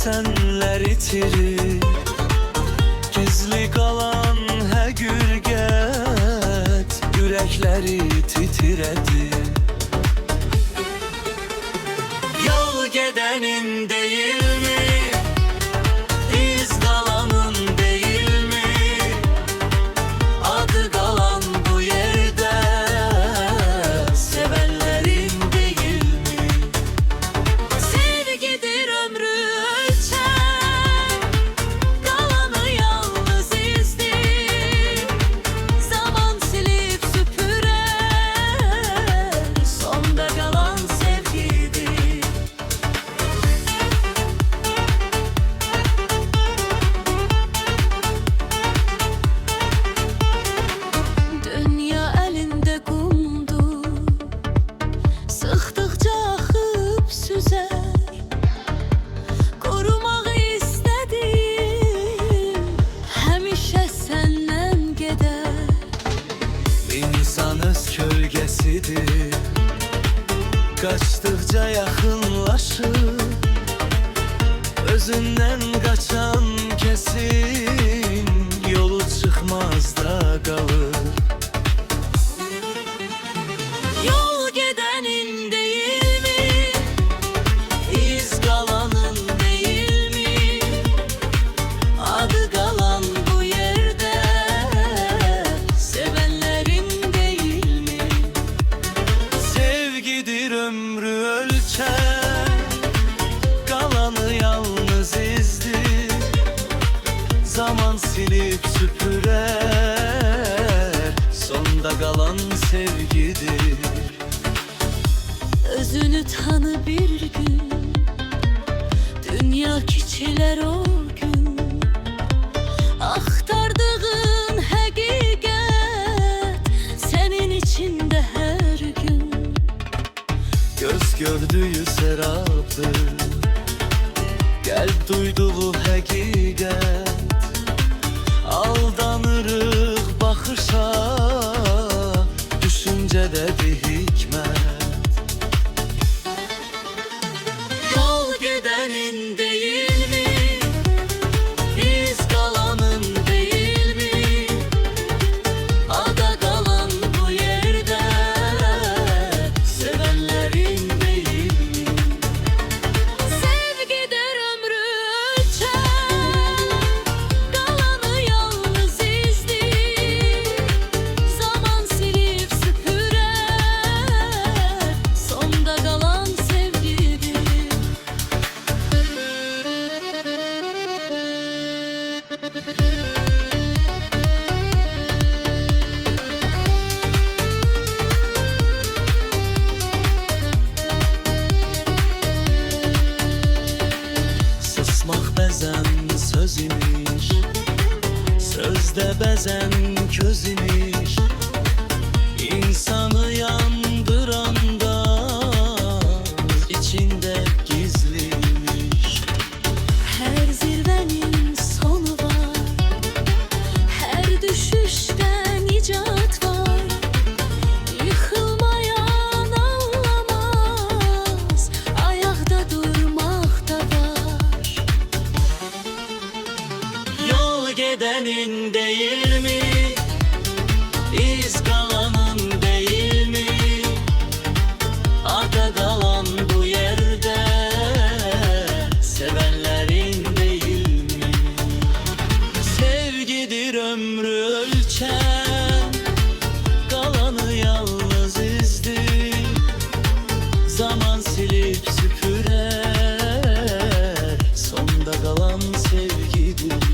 sesenler itirir, gizli kalan həqiqət ürəkləri titrədir. Yol gedənin deyilmi, iz qalanın deyilmi, adı qalan bu yerdə sevənlərin deyilmi? Sevgidir ömrü ölçen, kalanı yalnız izdir. Zaman silip süpürer, sonda kalan sevgidir. Dünya elinde kumdur, sıxdıqca axıb süzər. Korumaq istədim, həmişə səndən gedər. İnsan öz kölgəsidir, qaçdıqca yaxınlaşır. Özündən qaçan kesin yolu çıxmazda qalır. Yol gedənin deyilmi, iz qalanın deyilmi, adı qalan bu yerdə sevənlərin deyilmi? Sevgidir ömrü ölçen, kalanı yalnız izdir. Zaman silip süpürer, sonda kalan sevgidir. Özünü tanı bir gün, dünya kiçilər o gün. Axtardığın həqiqət sənin içində hər gün. Göz gördüğü seraptır, kalp duyduğu həqiqət. Aldanırıq baxışa, düşüncədə bir hikmət. Yol gedənin deyilmi, iz qalanın deyilmi, ada qalan bu yerdə sevənlərin deyilmi? Sevgidir ömrü ölçen, kalanı yalnız izdir. Zaman silip süpürer, sonda kalan sevgidir. Susmaq bəzən söz imiş, sözdə bəzən köz imiş. İnsanı yandıranda içində gizliymiş. Her zirvenin sonu var, her düşüşten icat var. Yıkılmayan ağlamaz, ayakta durmak da var. Yol gedənin deyilmi, iz qalanın deyilmi, ada qalan bu yerdə sevənlərin deyilmi? Sevgidir ömrü ölçen, kalanı yalnız izdir. Zaman silip süpürer, sonda kalan sevgidir.